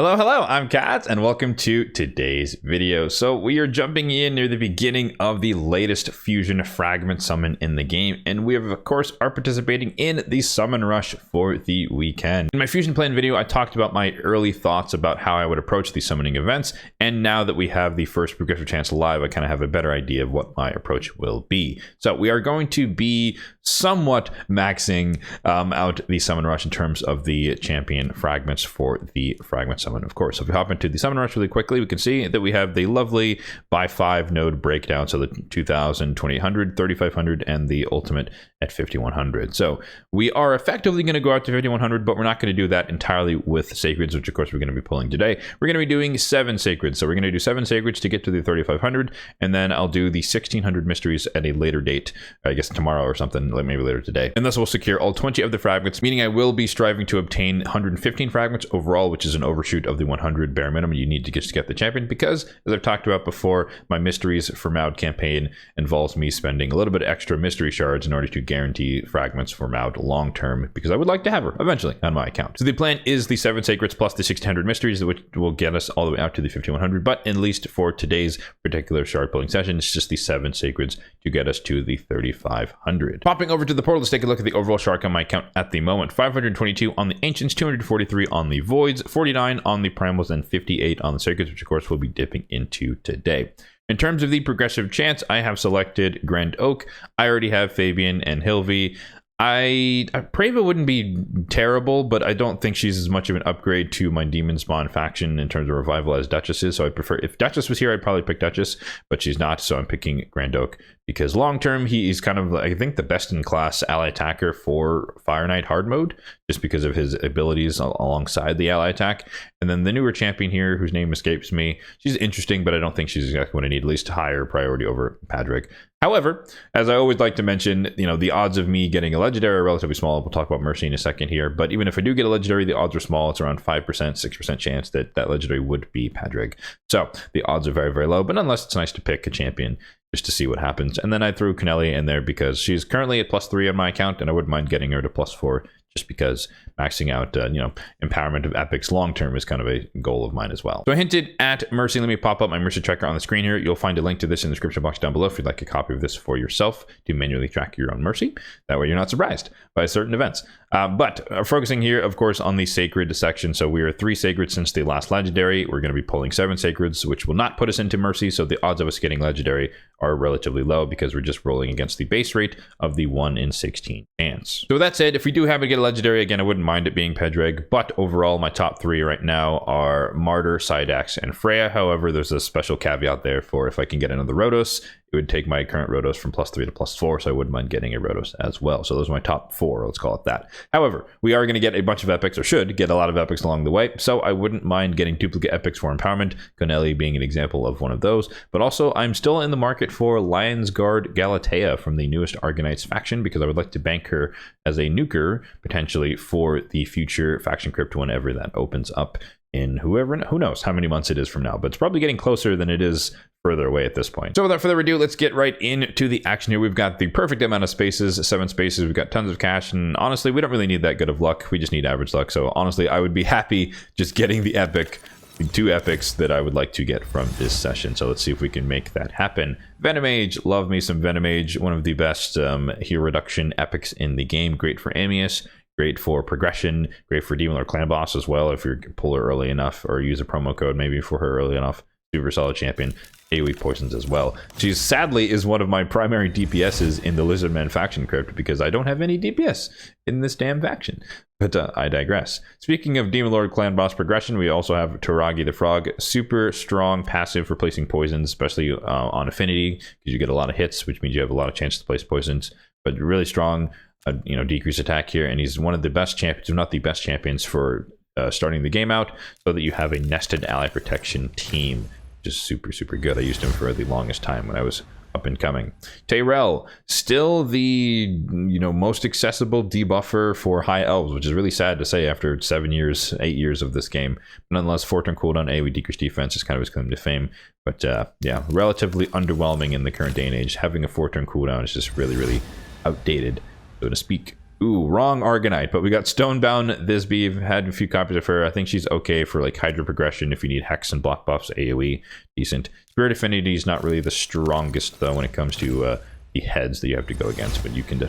Hello, I'm Kats, and welcome to today's video. So we are jumping in near the beginning of the latest fusion fragment summon in the game, and we of course are participating in the summon rush for the weekend. In my fusion plan video, I talked about my early thoughts about how I would approach these summoning events, and now that we have the first progressive chance live, I kind of have a better idea of what my approach will be. So we are going to be somewhat maxing out the summon rush in terms of the champion fragments for the fragment summon, of course. So if we hop into the summon rush really quickly, we can see that we have the lovely by 5 node breakdown. So the 2000, 2800, 3500, and the ultimate at 5100. So we are effectively going to go out to 5100, but we're not going to do that entirely with sacreds, which of course we're going to be pulling today. We're going to be doing 7 sacreds. So we're going to do 7 sacreds to get to the 3500, and then I'll do the 1600 mysteries at a later date, I guess tomorrow or something, like maybe later today. And this will secure all 20 of the fragments, meaning I will be striving to obtain 115 fragments overall, which is an overshoot of the 100 bare minimum you need to get the champion, because as I've talked about before, my mysteries for Maud campaign involves me spending a little bit extra mystery shards in order to guarantee fragments for Maud long term, because I would like to have her eventually on my account. So the plan is the 7 sacreds plus the 1600 mysteries, which will get us all the way out to the 5100, but at least for today's particular shard pulling session, it's just the 7 sacreds to get us to the 3500. Popping over to the portal, let's take a look at the overall shard on my account at the moment. 522 on the ancients, 243 on the voids, 49 on the primals, and 58 on the sacreds, which of course we'll be dipping into today. In terms of the progressive chance, I have selected Grand Oak. I already have Fabian and Hilvi. Prava wouldn't be terrible, but I don't think she's as much of an upgrade to my Demon Spawn faction in terms of revival as Duchess is. So I'd prefer, if Duchess was here, I'd probably pick Duchess, but she's not. So I'm picking Grand Oak because long term, he's kind of, I think, the best in class ally attacker for Fire Knight hard mode, just because of his abilities alongside the ally attack. And then the newer champion here, whose name escapes me, she's interesting, but I don't think she's exactly what I need, at least higher priority over Padraig. However, as I always like to mention, you know, the odds of me getting a legendary are relatively small. We'll talk about Mercy in a second here. But even if I do get a legendary, the odds are small. It's around 5%, 6% chance that that legendary would be Padraig. So the odds are very, very low. But nonetheless, it's nice to pick a champion just to see what happens. And then I threw Canelli in there because she's currently at +3 on my account, and I wouldn't mind getting her to +4. Just because maxing out, empowerment of epics long term is kind of a goal of mine as well. So I hinted at Mercy. Let me pop up my Mercy tracker on the screen here. You'll find a link to this in the description box down below if you'd like a copy of this for yourself to manually track your own Mercy. That way you're not surprised by certain events. But focusing here, of course, on the sacred section. So we are 3 sacreds since the last legendary. We're going to be pulling 7 sacreds, which will not put us into Mercy. So the odds of us getting legendary are relatively low because we're just rolling against the base rate of the 1 in 16 chance. So with that said, if we do happen to get a legendary, again, I wouldn't mind it being Padraig, but overall my top 3 right now are Martyr, Sidax, and Freya. However, there's a special caveat there for if I can get another Rotos, it would take my current Rotos from +3 to +4, so I wouldn't mind getting a Rotos as well. So those are my top 4, let's call it that. However, we are going to get a bunch of epics, or should get a lot of epics along the way, so I wouldn't mind getting duplicate epics for empowerment, Conelli being an example of one of those. But also, I'm still in the market for Lion's Guard Galatea from the newest Argonites faction, because I would like to bank her as a nuker, potentially, for the future faction crypt whenever that opens up in who knows how many months it is from now, but it's probably getting closer than it is further away at this point. So without further ado, let's get right into the action here. We've got the perfect amount of spaces, 7 spaces. We've got tons of cash, and honestly, we don't really need that good of luck. We just need average luck. So honestly, I would be happy just getting the 2 epics that I would like to get from this session. So let's see if we can make that happen. Venomage, love me some Venomage, one of the best hero reduction epics in the game. Great for Amius, great for progression, great for Demon or Clan Boss as well if you pull her early enough, or use a promo code maybe for her early enough. Super solid champion. AoE poisons as well. She sadly is one of my primary DPSs in the Lizardman faction crypt because I don't have any DPS in this damn faction. But I digress. Speaking of Demon Lord Clan Boss progression, we also have Taragi the Frog. Super strong passive for placing poisons, especially on affinity, because you get a lot of hits, which means you have a lot of chance to place poisons. But really strong, decrease attack here, and he's one of the best champions, if not the best champions, for starting the game out, so that you have a nested ally protection team. Just super, super good. I used him for the longest time when I was up and coming. Tyrell, still the most accessible debuffer for high elves, which is really sad to say after 8 years of this game. But nonetheless, 4-turn cooldown, AoE decreased defense is kind of his claim to fame. But yeah, relatively underwhelming in the current day and age. Having a 4-turn cooldown is just really, really outdated, so to speak. Ooh, wrong Argonite, but we got Stonebound Thisbe. I've had a few copies of her. I think she's okay for like Hydra progression if you need Hex and block buffs, AoE, decent. Spirit Affinity is not really the strongest though when it comes to the heads that you have to go against, but you can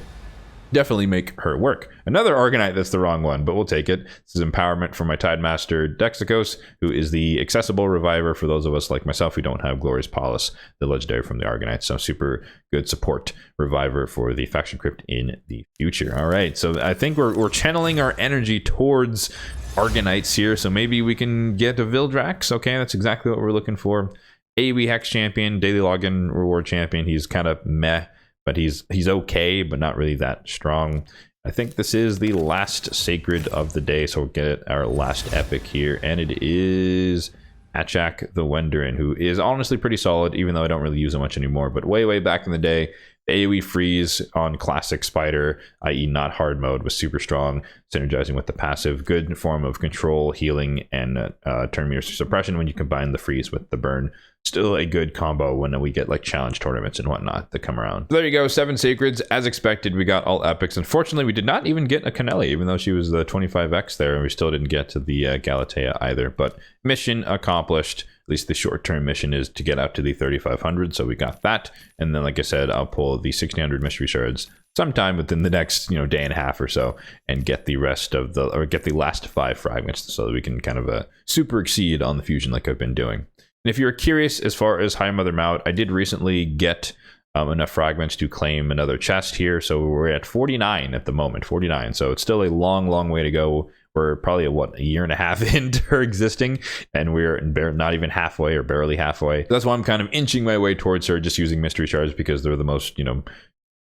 definitely make her work. Another Argonite that's the wrong one, but we'll take it. This is Empowerment from my Tidemaster Dexicos, who is the accessible reviver for those of us like myself who don't have Glorious Paulus, the legendary from the Argonite. So super good support reviver for the faction crypt in the future. All right, so I think we're channeling our energy towards Argonites here, so maybe we can get a Vildrax. Okay, that's exactly what we're looking for. AoE Hex Champion, Daily Login Reward Champion. He's kind of meh, but he's okay, but not really that strong. I think this is the last sacred of the day, so we'll get our last epic here, and it is Achak the Wenderin, who is honestly pretty solid, even though I don't really use him much anymore. But way back in the day, the AoE freeze on classic Spider, i.e. not hard mode, was super strong, synergizing with the passive. Good form of control, healing, and turn meter suppression when you combine the freeze with the burn. Still a good combo when we get like challenge tournaments and whatnot that come around. So there you go, 7 sacreds. As expected, we got all epics. Unfortunately, we did not even get a Canelli, even though she was the 25x there, and we still didn't get to the Galatea either. But mission accomplished. At least the short-term mission is to get out to the 3500, so we got that. And then, like I said, I'll pull the 1600 mystery shards sometime within the next day and a half or so, and get the rest of the, or get the last 5 fragments, so that we can kind of super exceed on the fusion like I've been doing. And if you're curious as far as High Mother Maut, I did recently get enough fragments to claim another chest here. So we're at 49 at the moment, 49. So it's still a long way to go. We're probably a year and a half into her existing, and we're not even halfway or barely halfway. That's why I'm kind of inching my way towards her, just using mystery shards because they're the most,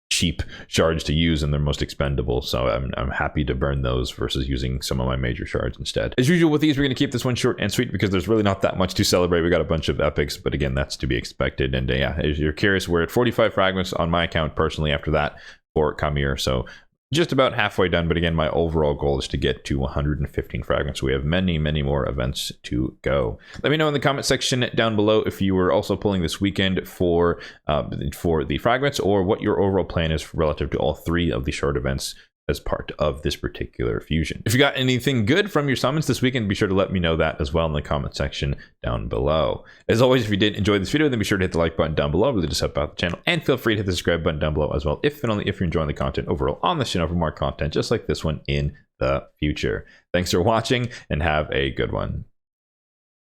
cheap shards to use and they're most expendable, so I'm happy to burn those versus using some of my major shards instead. As usual with these, we're going to keep this one short and sweet because there's really not that much to celebrate. We got a bunch of epics, but again, that's to be expected. And yeah, if you're curious, we're at 45 fragments on my account personally after that for Kamir, so just about halfway done. But again, my overall goal is to get to 115 fragments. We have many more events to go. Let me know in the comment section down below if you were also pulling this weekend for the fragments, or what your overall plan is relative to all 3 of the short events as part of this particular fusion. If you got anything good from your summons this weekend, be sure to let me know that as well in the comment section down below. As always, if you did enjoy this video, then be sure to hit the like button down below. Really just help out the channel, and feel free to hit the subscribe button down below as well, if and only if you're enjoying the content overall on this channel for more content just like this one in the future. Thanks for watching, and have a good one.